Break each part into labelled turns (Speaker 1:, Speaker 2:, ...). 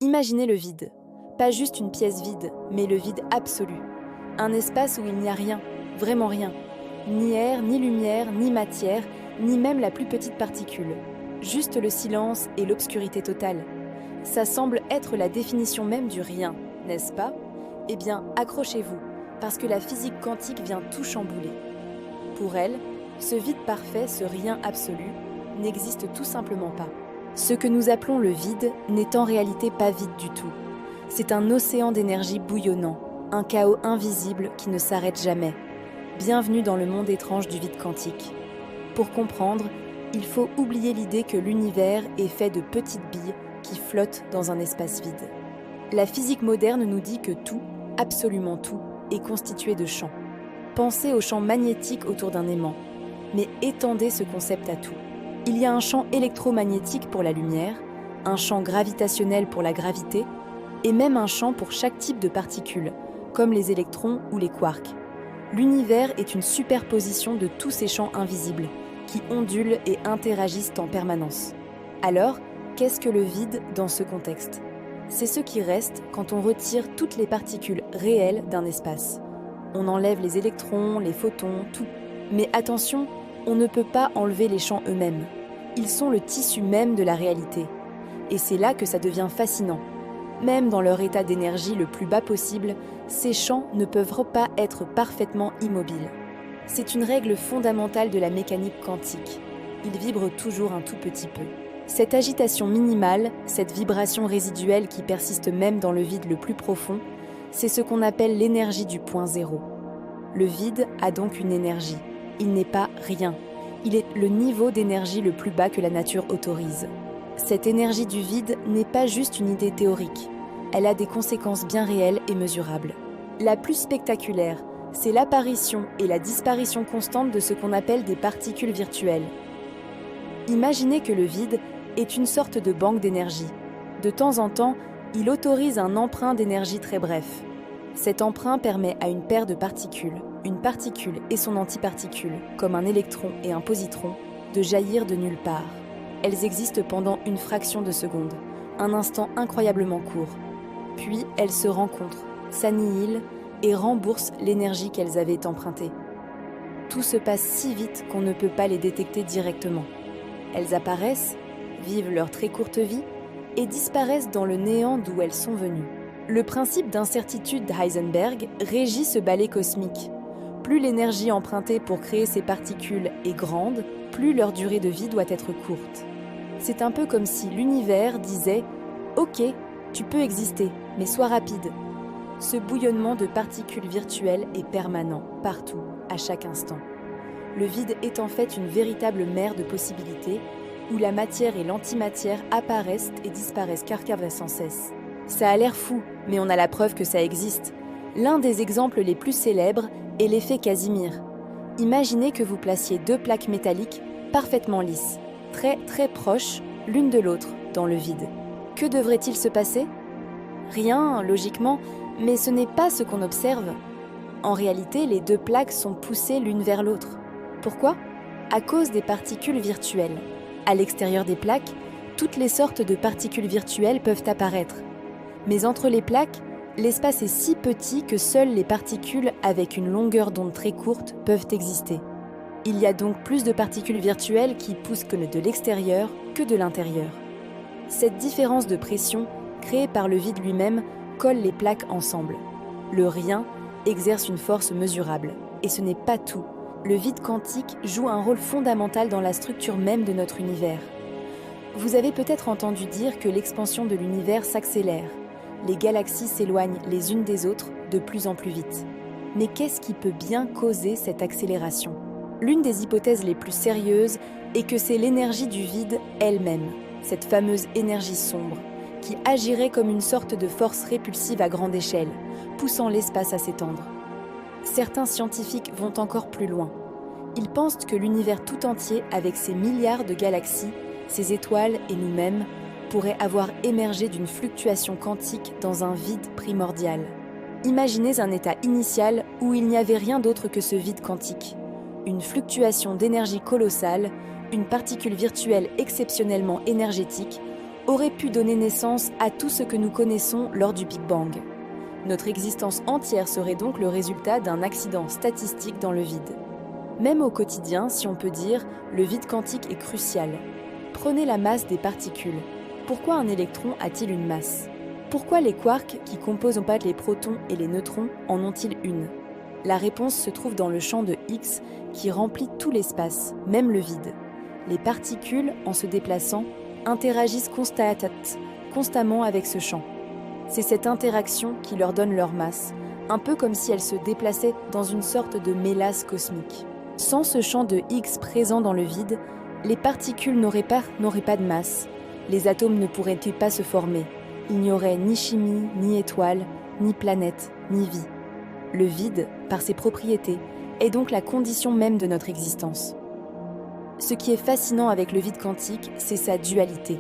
Speaker 1: Imaginez le vide. Pas juste une pièce vide, mais le vide absolu. Un espace où il n'y a rien, vraiment rien. Ni air, ni lumière, ni matière, ni même la plus petite particule. Juste le silence et l'obscurité totale. Ça semble être la définition même du rien, n'est-ce pas? Eh bien, accrochez-vous, parce que la physique quantique vient tout chambouler. Pour elle, ce vide parfait, ce rien absolu, n'existe tout simplement pas. Ce que nous appelons le vide n'est en réalité pas vide du tout. C'est un océan d'énergie bouillonnant, un chaos invisible qui ne s'arrête jamais. Bienvenue dans le monde étrange du vide quantique. Pour comprendre, il faut oublier l'idée que l'univers est fait de petites billes qui flottent dans un espace vide. La physique moderne nous dit que tout, absolument tout, est constitué de champs. Pensez au champ magnétique autour d'un aimant, mais étendez ce concept à tout. Il y a un champ électromagnétique pour la lumière, un champ gravitationnel pour la gravité, et même un champ pour chaque type de particules, comme les électrons ou les quarks. L'univers est une superposition de tous ces champs invisibles, qui ondulent et interagissent en permanence. Alors, qu'est-ce que le vide dans ce contexte? C'est ce qui reste quand on retire toutes les particules réelles d'un espace. On enlève les électrons, les photons, tout. Mais attention, on ne peut pas enlever les champs eux-mêmes. Ils sont le tissu même de la réalité. Et c'est là que ça devient fascinant. Même dans leur état d'énergie le plus bas possible, ces champs ne peuvent pas être parfaitement immobiles. C'est une règle fondamentale de la mécanique quantique. Ils vibrent toujours un tout petit peu. Cette agitation minimale, cette vibration résiduelle qui persiste même dans le vide le plus profond, c'est ce qu'on appelle l'énergie du point zéro. Le vide a donc une énergie. Il n'est pas rien. Il est le niveau d'énergie le plus bas que la nature autorise. Cette énergie du vide n'est pas juste une idée théorique. Elle a des conséquences bien réelles et mesurables. La plus spectaculaire, c'est l'apparition et la disparition constante de ce qu'on appelle des particules virtuelles. Imaginez que le vide est une sorte de banque d'énergie. De temps en temps, il autorise un emprunt d'énergie très bref. Cet emprunt permet à une paire de particules, une particule et son antiparticule, comme un électron et un positron, de jaillir de nulle part. Elles existent pendant une fraction de seconde, un instant incroyablement court. Puis elles se rencontrent, s'annihilent et remboursent l'énergie qu'elles avaient empruntée. Tout se passe si vite qu'on ne peut pas les détecter directement. Elles apparaissent, vivent leur très courte vie et disparaissent dans le néant d'où elles sont venues. Le principe d'incertitude d'Heisenberg régit ce ballet cosmique. Plus l'énergie empruntée pour créer ces particules est grande, plus leur durée de vie doit être courte. C'est un peu comme si l'univers disait « Ok, tu peux exister, mais sois rapide ». Ce bouillonnement de particules virtuelles est permanent, partout, à chaque instant. Le vide est en fait une véritable mer de possibilités où la matière et l'antimatière apparaissent et disparaissent carcavent sans cesse. Ça a l'air fou, mais on a la preuve que ça existe. L'un des exemples les plus célèbres est l'effet Casimir. Imaginez que vous placiez deux plaques métalliques parfaitement lisses, très proches l'une de l'autre dans le vide. Que devrait-il se passer? Rien, logiquement, mais ce n'est pas ce qu'on observe. En réalité, les deux plaques sont poussées l'une vers l'autre. Pourquoi? À cause des particules virtuelles. À l'extérieur des plaques, toutes les sortes de particules virtuelles peuvent apparaître. Mais entre les plaques, l'espace est si petit que seules les particules avec une longueur d'onde très courte peuvent exister. Il y a donc plus de particules virtuelles qui poussent que de l'extérieur que de l'intérieur. Cette différence de pression, créée par le vide lui-même, colle les plaques ensemble. Le rien exerce une force mesurable. Et ce n'est pas tout. Le vide quantique joue un rôle fondamental dans la structure même de notre univers. Vous avez peut-être entendu dire que l'expansion de l'univers s'accélère. Les galaxies s'éloignent les unes des autres de plus en plus vite. Mais qu'est-ce qui peut bien causer cette accélération? L'une des hypothèses les plus sérieuses est que c'est l'énergie du vide elle-même, cette fameuse énergie sombre, qui agirait comme une sorte de force répulsive à grande échelle, poussant l'espace à s'étendre. Certains scientifiques vont encore plus loin. Ils pensent que l'univers tout entier, avec ses milliards de galaxies, ses étoiles et nous-mêmes, pourrait avoir émergé d'une fluctuation quantique dans un vide primordial. Imaginez un état initial où il n'y avait rien d'autre que ce vide quantique. Une fluctuation d'énergie colossale, une particule virtuelle exceptionnellement énergétique, aurait pu donner naissance à tout ce que nous connaissons lors du Big Bang. Notre existence entière serait donc le résultat d'un accident statistique dans le vide. Même au quotidien, si on peut dire, le vide quantique est crucial. Prenez la masse des particules. Pourquoi un électron a-t-il une masse ? Pourquoi les quarks, qui composent en fait les protons et les neutrons, en ont-ils une ? La réponse se trouve dans le champ de Higgs qui remplit tout l'espace, même le vide. Les particules, en se déplaçant, interagissent constamment avec ce champ. C'est cette interaction qui leur donne leur masse, un peu comme si elles se déplaçaient dans une sorte de mélasse cosmique. Sans ce champ de Higgs présent dans le vide, les particules n'auraient pas de masse. Les atomes ne pourraient pas se former. Il n'y aurait ni chimie, ni étoiles, ni planète, ni vie. Le vide, par ses propriétés, est donc la condition même de notre existence. Ce qui est fascinant avec le vide quantique, c'est sa dualité.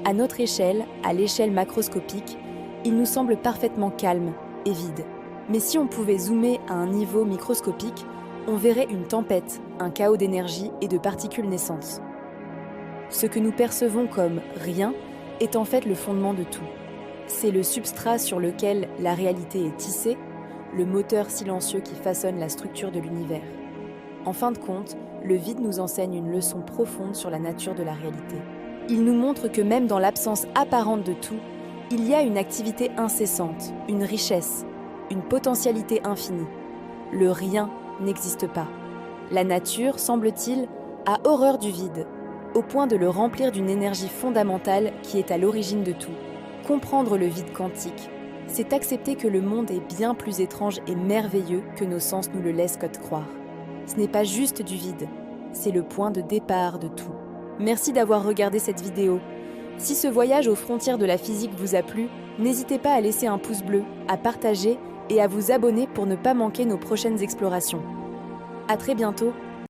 Speaker 1: À notre échelle, à l'échelle macroscopique, il nous semble parfaitement calme et vide. Mais si on pouvait zoomer à un niveau microscopique, on verrait une tempête, un chaos d'énergie et de particules naissantes. Ce que nous percevons comme rien est en fait le fondement de tout. C'est le substrat sur lequel la réalité est tissée, le moteur silencieux qui façonne la structure de l'univers. En fin de compte, le vide nous enseigne une leçon profonde sur la nature de la réalité. Il nous montre que même dans l'absence apparente de tout, il y a une activité incessante, une richesse, une potentialité infinie. Le rien n'existe pas. La nature, semble-t-il, a horreur du vide, au point de le remplir d'une énergie fondamentale qui est à l'origine de tout. Comprendre le vide quantique, c'est accepter que le monde est bien plus étrange et merveilleux que nos sens nous le laissent croire. Ce n'est pas juste du vide, c'est le point de départ de tout. Merci d'avoir regardé cette vidéo. Si ce voyage aux frontières de la physique vous a plu, n'hésitez pas à laisser un pouce bleu, à partager et à vous abonner pour ne pas manquer nos prochaines explorations. À très bientôt